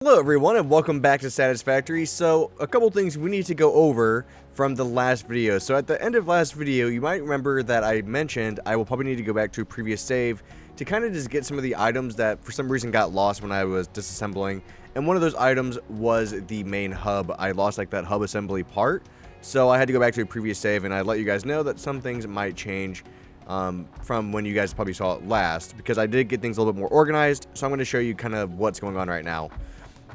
Hello everyone and welcome back to Satisfactory. So a couple things we need to go over from the last video. So at the end of last video you might remember that I mentioned I will probably need to go back to a previous save to kind of just get some of the items that for some reason got lost when I was disassembling. And one of those items was the main hub. I lost like that hub assembly part. So I had to go back to a previous save, and I let you guys know that some things might change from when you guys probably saw it last, because I did get things a little bit more organized. So I'm going to show you kind of what's going on right now.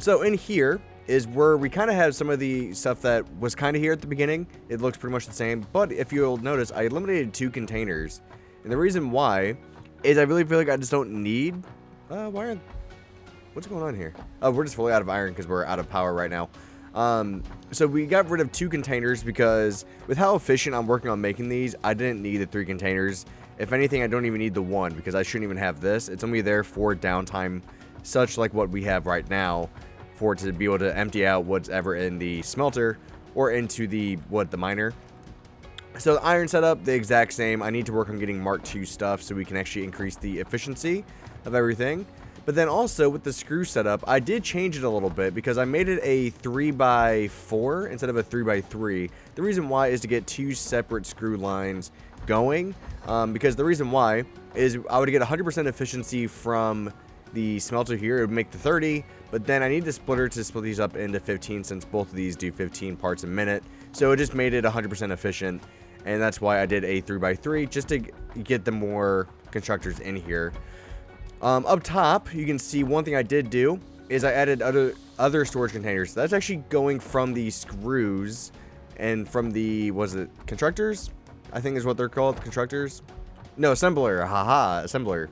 So in here is where we kind of have some of the stuff that was kind of here at the beginning. It looks pretty much the same, but if you'll notice, I eliminated 2 containers. And the reason why is I really feel like I just don't need, what's going on here? Oh, we're just fully out of iron because we're out of power right now. So we got rid of 2 containers because with how efficient I'm working on making these, I didn't need the 3 containers. If anything, I don't even need the 1 because I shouldn't even have this. It's only there for downtime, such like what we have right now, for it to be able to empty out whatever in the smelter or into the miner. So the iron setup, the exact same. I need to work on getting Mark II stuff so we can actually increase the efficiency of everything. But then also with the screw setup, I did change it a little bit because I made it a 3x4 instead of a 3x3. The reason why is to get 2 separate screw lines going, because the reason why is I would get 100% efficiency from the smelter here. It would make the 30, but then I need the splitter to split these up into 15 since both of these do 15 parts a minute. So it just made it 100% efficient, and that's why I did a 3x3 just to get the more constructors in here. Up top, you can see one thing I did do is I added other storage containers. So that's actually going from the screws and from the, constructors? I think is what they're called, constructors? No, assembler, assembler.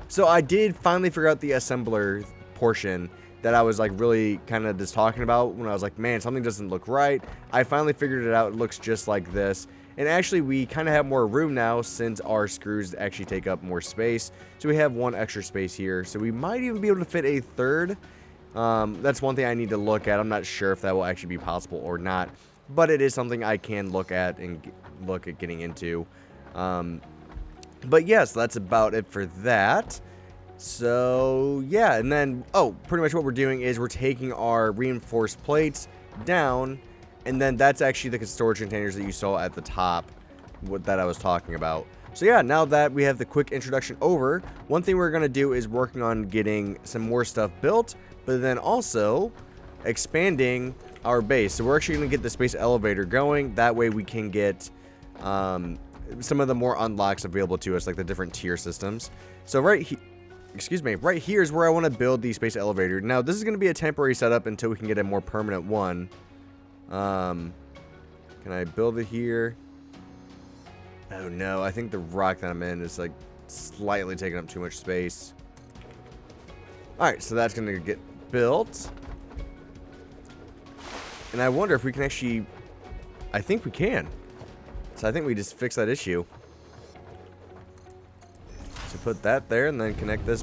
So I did finally figure out the assembler portion that I was like really kind of just talking about when I was like, man, something doesn't look right. I finally figured it out. It looks just like this. And actually we kind of have more room now since our screws actually take up more space. So we have 1 extra space here. So we might even be able to fit a 3rd. That's one thing I need to look at. I'm not sure if that will actually be possible or not, but it is something I can look at and look at getting into. But yes, that's about it for that. So yeah, and then, pretty much what we're doing is we're taking our reinforced plates down, and then that's actually the storage containers that you saw at the top that I was talking about. So yeah, now that we have the quick introduction over, one thing we're going to do is working on getting some more stuff built, but then also expanding our base. So we're actually going to get the space elevator going. That way we can get some of the more unlocks available to us, like the different tier systems. So right here is where I want to build the space elevator. Now this is going to be a temporary setup until we can get a more permanent one. Can I build it here? Oh no, I think the rock that I'm in is like slightly taking up too much space. Alright, so that's going to get built. And I wonder if we can actually, I think we can. So I think we just fix that issue. So put that there and then connect this.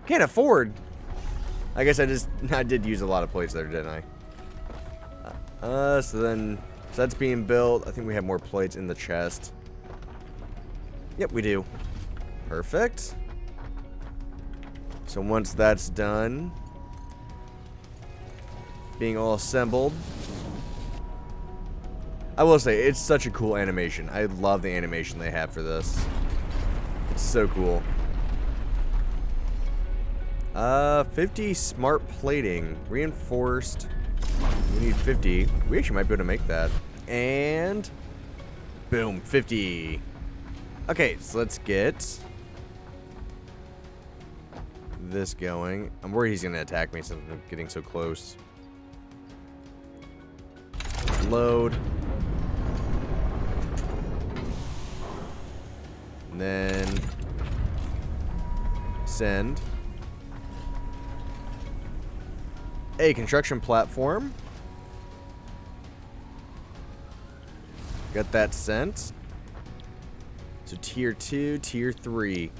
Can't afford. I guess I did use a lot of plates there, didn't I? So that's being built. I think we have more plates in the chest. Yep, we do. Perfect. So once that's done, being all assembled, I will say, it's such a cool animation. I love the animation they have for this. It's so cool. 50 smart plating. Reinforced. We need 50. We actually might be able to make that. And boom, 50. Okay, so let's get this going. I'm worried he's going to attack me since I'm getting so close. Load. And then send a construction platform. Got that sent. So tier 2, tier 3.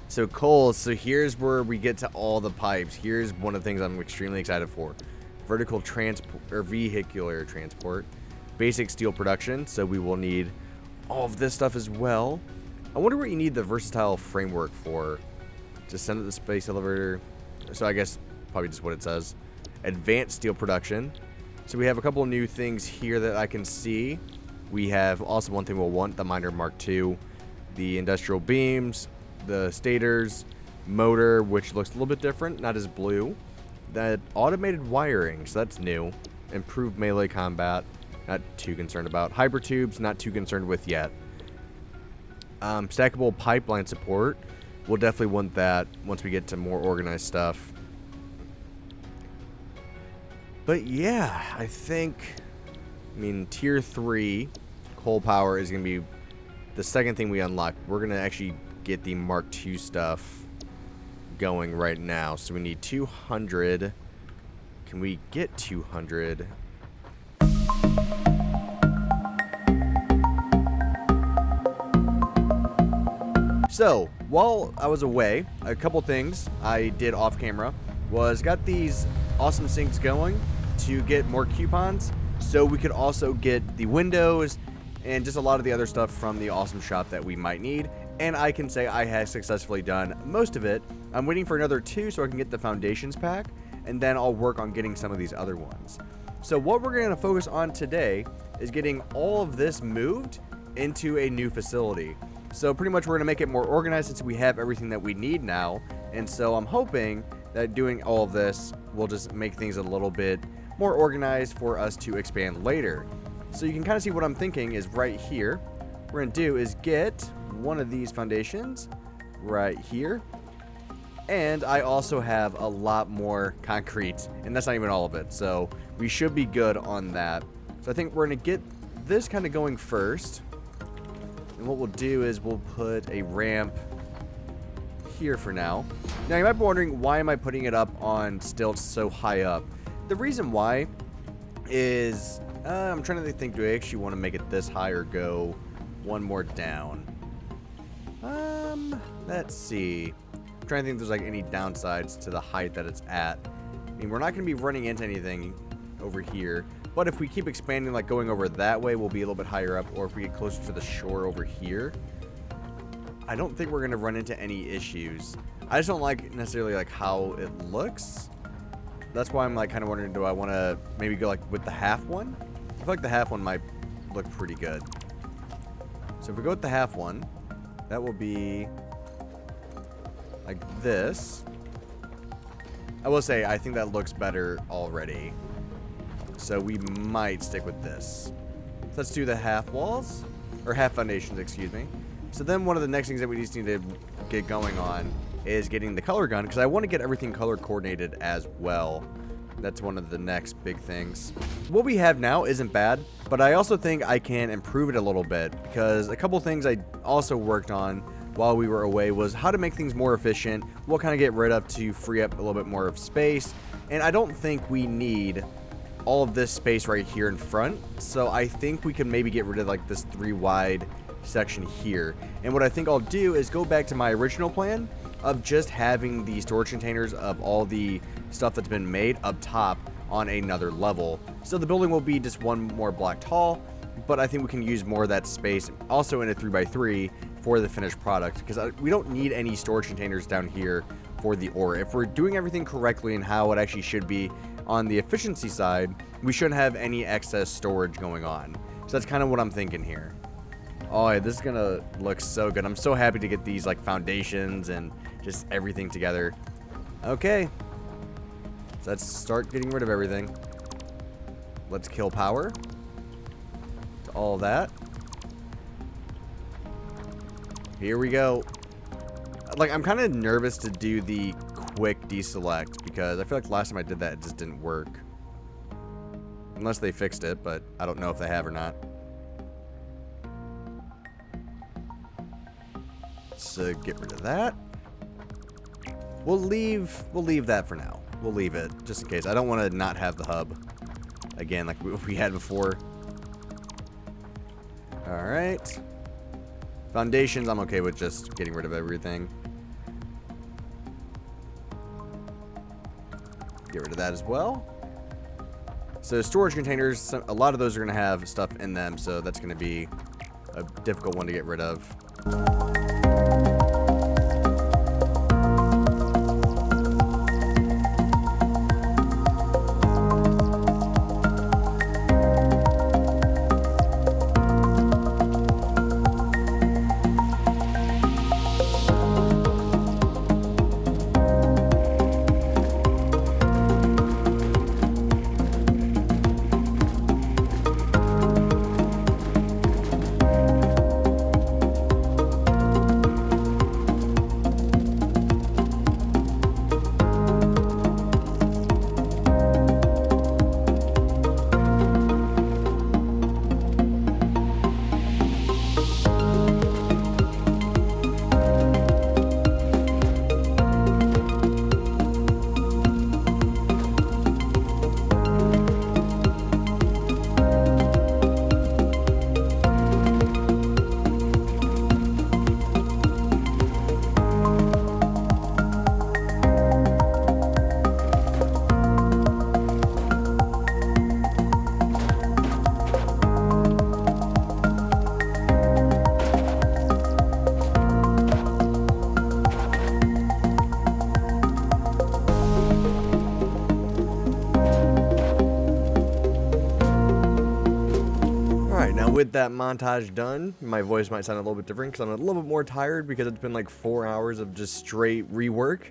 So coal, so here's where we get to all the pipes. Here's one of the things I'm extremely excited for. Vertical transport, or vehicular transport. Basic steel production, so we will need all of this stuff as well. I wonder what you need the versatile framework for. Just send it to the space elevator. So I guess probably just what it says. Advanced steel production. So we have a couple of new things here that I can see. We have also one thing we'll want, the Miner Mark II, the industrial beams, the stators, motor, which looks a little bit different, not as blue. That automated wiring, so that's new. Improved melee combat, not too concerned about. Hyper tubes, not too concerned with yet. Stackable pipeline support, we'll definitely want that once we get to more organized stuff. But yeah, I mean, tier 3 coal power is going to be the second thing we unlock. We're going to actually get the Mark II stuff going right now. So we need 200. Can we get 200? So, while I was away, a couple things I did off camera was got these awesome sinks going to get more coupons, so we could also get the windows and just a lot of the other stuff from the awesome shop that we might need. And I can say I have successfully done most of it. I'm waiting for another 2 so I can get the foundations pack, and then I'll work on getting some of these other ones. So what we're going to focus on today is getting all of this moved into a new facility. So pretty much we're going to make it more organized since we have everything that we need now. And so I'm hoping that doing all of this will just make things a little bit more organized for us to expand later. So you can kind of see what I'm thinking is right here. What we're going to do is get one of these foundations right here. And I also have a lot more concrete, and that's not even all of it. So we should be good on that. So I think we're going to get this kind of going first. And what we'll do is we'll put a ramp here for now. Now you might be wondering, why am I putting it up on stilts so high up? The reason why is I'm trying to think, do I actually want to make it this high or go one more down? Let's see. I'm trying to think if there's like any downsides to the height that it's at. I mean, we're not going to be running into anything over here. But if we keep expanding, like going over that way, we'll be a little bit higher up. Or if we get closer to the shore over here, I don't think we're going to run into any issues. I just don't like necessarily like how it looks. That's why I'm like kind of wondering, do I want to maybe go like with the half one? I feel like the half one might look pretty good. So if we go with the half one, that will be like this. I will say, I think that looks better already. So we might stick with this. So let's do the half walls, or half foundations, excuse me. So then one of the next things that we just need to get going on is getting the color gun, because I want to get everything color coordinated as well. That's one of the next big things. What we have now isn't bad, but I also think I can improve it a little bit, because a couple things I also worked on while we were away was how to make things more efficient, what kind of get rid of to free up a little bit more of space. And I don't think we need all of this space right here in front, so I think we can maybe get rid of like this 3 wide section here. And what I think I'll do is go back to my original plan of just having the storage containers of all the stuff that's been made up top on another level. So the building will be just 1 more block tall, but I think we can use more of that space also in a 3x3 for the finished product, because we don't need any storage containers down here for the ore. If we're doing everything correctly and how it actually should be on the efficiency side, we shouldn't have any excess storage going on. So that's kind of what I'm thinking here. Oh yeah, this is gonna look so good. I'm so happy to get these like foundations and just everything together. Okay, so let's start getting rid of everything. Let's kill power to all that. Here we go. Like, I'm kind of nervous to do the quick deselect, because I feel like last time I did that, it just didn't work. Unless they fixed it, but I don't know if they have or not. Let's get rid of that. We'll leave that for now. We'll leave it, just in case. I don't want to not have the hub again, like we had before. Alright. Foundations, I'm okay with just getting rid of everything. Get rid of that as well. So storage containers, a lot of those are going to have stuff in them, so that's going to be a difficult one to get rid of. with that montage done, my voice might sound a little bit different because I'm a little bit more tired because it's been like 4 hours of just straight rework.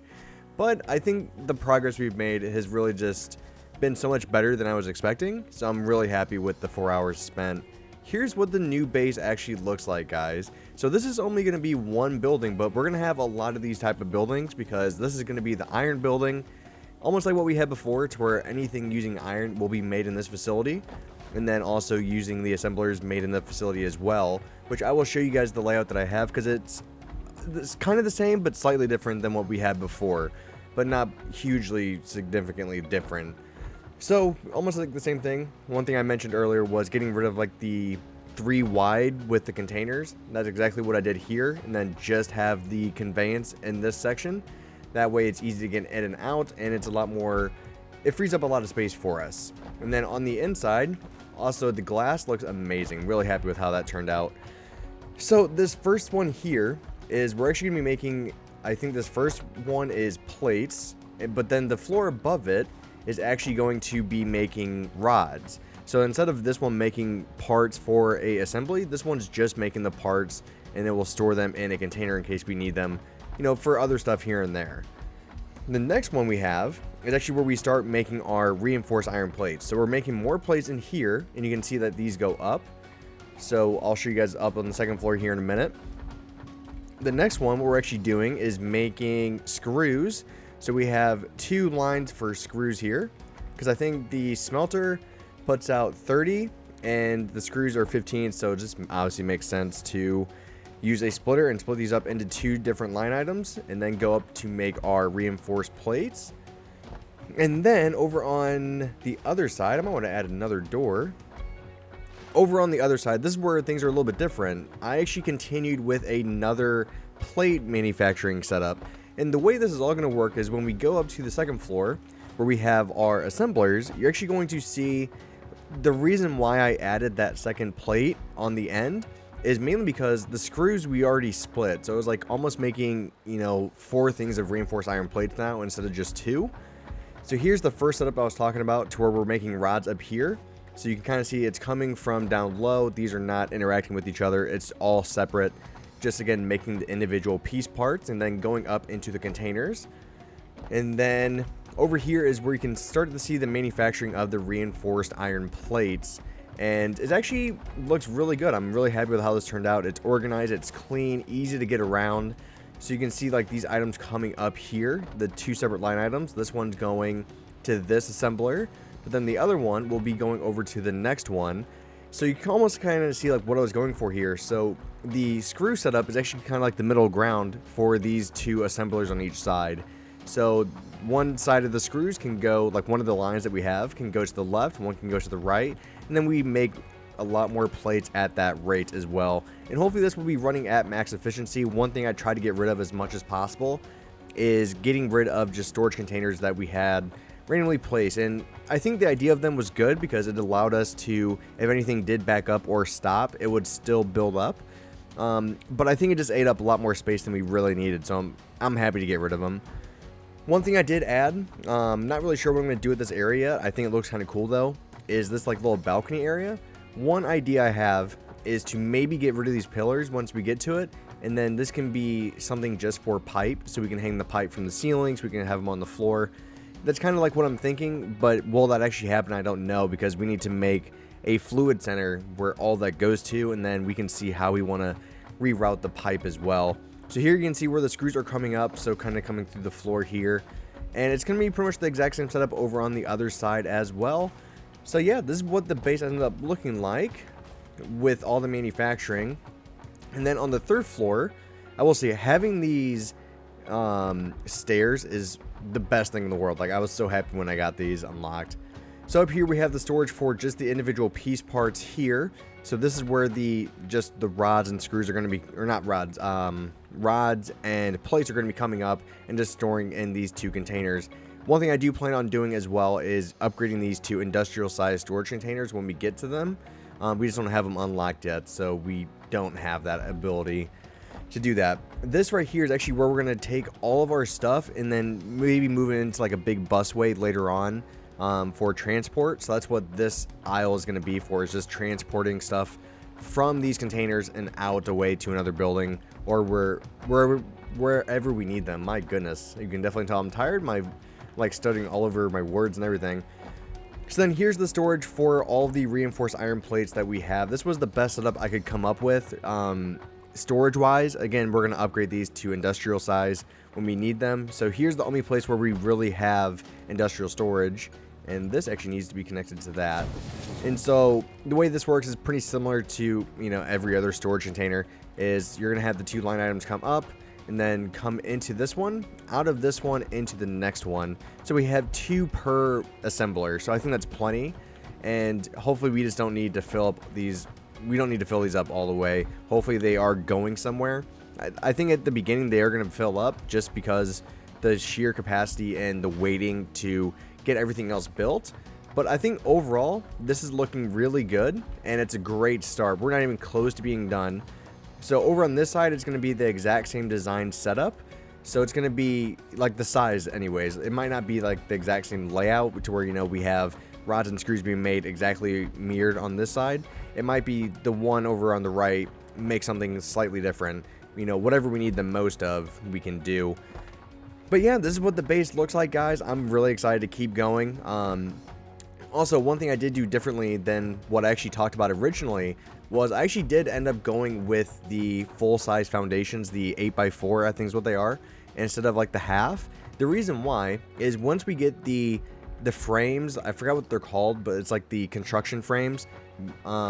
But I think the progress we've made has really just been so much better than I was expecting. So I'm really happy with the 4 hours spent. Here's what the new base actually looks like, guys. So this is only going to be one building, but we're going to have a lot of these type of buildings because this is going to be the iron building. Almost like what we had before, to where anything using iron will be made in this facility. And then also using the assemblers made in the facility as well, which I will show you guys the layout that I have because it's kind of the same but slightly different than what we had before, but not hugely significantly different. So almost like the same thing. One thing I mentioned earlier was getting rid of like the 3 wide with the containers. That's exactly what I did here, and then just have the conveyance in this section. That way it's easy to get in and out, and it's a lot more, it frees up a lot of space for us. And then on the inside, also the glass looks amazing. Really happy with how that turned out. So this first one here is, we're actually gonna be making, I think this first one is plates, but then the floor above it is actually going to be making rods. So instead of this one making parts for a assembly, this one's just making the parts, and it will store them in a container in case we need them, you know, for other stuff here and there. The next one we have is actually where we start making our reinforced iron plates. So we're making more plates in here, and you can see that these go up. So I'll show you guys up on the second floor here in a minute. The next one, what we're actually doing is making screws. So we have 2 lines for screws here, because I think the smelter puts out 30 and the screws are 15. So it just obviously makes sense to use a splitter and split these up into 2 different line items, and then go up to make our reinforced plates. And then over on the other side, I might want to add another door. Over on the other side, this is where things are a little bit different. I actually continued with another plate manufacturing setup. And the way this is all going to work is when we go up to the second floor, where we have our assemblers, you're actually going to see the reason why I added that second plate on the end is mainly because the screws we already split. So it was like almost making, you know, 4 things of reinforced iron plates now instead of just 2. So here's the first setup I was talking about, to where we're making rods up here. So you can kind of see it's coming from down low. These are not interacting with each other. It's all separate. Just again, making the individual piece parts and then going up into the containers. And then over here is where you can start to see the manufacturing of the reinforced iron plates. And it actually looks really good. I'm really happy with how this turned out. It's organized, it's clean, easy to get around. So you can see like these items coming up here, the 2 separate line items. This one's going to this assembler, but then the other one will be going over to the next one. So you can almost kind of see like what I was going for here. So the screw setup is actually kind of like the middle ground for these 2 assemblers on each side. So one side of the screws can go, like one of the lines that we have can go to the left, one can go to the right, and then we make a lot more plates at that rate as well. And hopefully this will be running at max efficiency. One thing I try to get rid of as much as possible is getting rid of just storage containers that we had randomly placed. And I think the idea of them was good because it allowed us to, if anything did back up or stop, it would still build up. But I think it just ate up a lot more space than we really needed, so I'm happy to get rid of them. One thing I did add, not really sure what I'm going to do with this area, I think it looks kind of cool though, is this like little balcony area. One idea I have is to maybe get rid of these pillars once we get to it, and then this can be something just for pipe, so we can hang the pipe from the ceilings, we can have them on the floor. That's kind of like what I'm thinking, but will that actually happen? I don't know, because we need to make a fluid center where all that goes to, and then we can see how we want to reroute the pipe as well. So here you can see where the screws are coming up, so kind of coming through the floor here. And it's going to be pretty much the exact same setup over on the other side as well. So yeah, this is what the base ended up looking like with all the manufacturing. And then on the third floor, I will say having these stairs is the best thing in the world. Like, I was so happy when I got these unlocked. So up here we have the storage for just the individual piece parts here. So this is where just the rods and screws are going to be, or not rods, rods and plates are going to be coming up and just storing in these 2 containers. One thing I do plan on doing as well is upgrading these to industrial size storage containers when we get to them. We just don't have them unlocked yet, so we don't have that ability to do that. This right here is actually where we're going to take all of our stuff and then maybe move it into like a big busway later on for transport. So that's what this aisle is going to be for, is just transporting stuff from these containers and out away to another building, or wherever we need them. My goodness, you can definitely tell I'm tired. My like studying all over my words and everything. So then here's the storage for all the reinforced iron plates that we have. This was the best setup I could come up with. Storage wise, again, we're going to upgrade these to industrial size when we need them. So here's the only place where we really have industrial storage, and this actually needs to be connected to that. And so the way this works is pretty similar to, you know, every other storage container. Is you're going to have the 2 line items come up and then come into this one, out of this one into the next one. So we have 2 per assembler. So I think that's plenty, and hopefully we just don't need to fill up these. We don't need to fill these up all the way. Hopefully they are going somewhere. I think at the beginning they are going to fill up just because the sheer capacity and the waiting to get everything else built. But I think overall this is looking really good, and it's a great start. We're not even close to being done. So over on this side, it's going to be the exact same design setup. So it's going to be like the size anyways. It might not be like the exact same layout to where, you know, we have rods and screws being made exactly mirrored on this side. It might be the one over on the right, make something slightly different. You know, whatever we need the most of, we can do. But yeah, this is what the base looks like, guys. I'm really excited to keep going. Also, one thing I did do differently than what I actually talked about originally was I actually did end up going with the full-size foundations, the 8x4, I think is what they are, instead of like the half. The reason why is once we get the frames, I forgot what they're called, but it's like the construction frames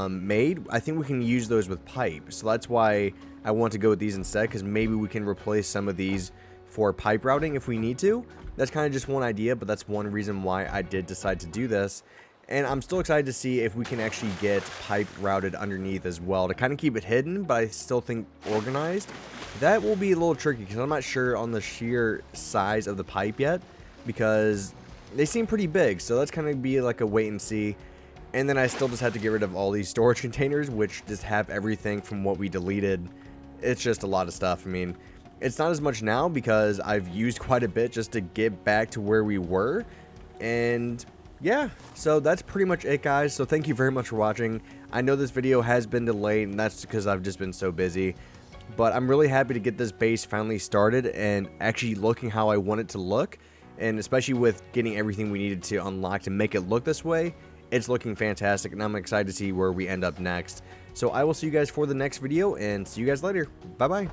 made, I think we can use those with pipe. So that's why I want to go with these instead, because maybe we can replace some of these for pipe routing if we need to. That's kind of just one idea, but that's one reason why I did decide to do this. And I'm still excited to see if we can actually get pipe routed underneath as well to kind of keep it hidden, but I still think organized. That will be a little tricky because I'm not sure on the sheer size of the pipe yet, because they seem pretty big. So that's kind of be like a wait and see. And then I still just had to get rid of all these storage containers, which just have everything from what we deleted. It's just a lot of stuff. I mean, it's not as much now because I've used quite a bit just to get back to where we were. And yeah, so that's pretty much it, guys. So thank you very much for watching. I know this video has been delayed, and that's because I've just been so busy. But I'm really happy to get this base finally started and actually looking how I want it to look. And especially with getting everything we needed to unlock to make it look this way, it's looking fantastic. And I'm excited to see where we end up next. So I will see you guys for the next video, and see you guys later. Bye-bye.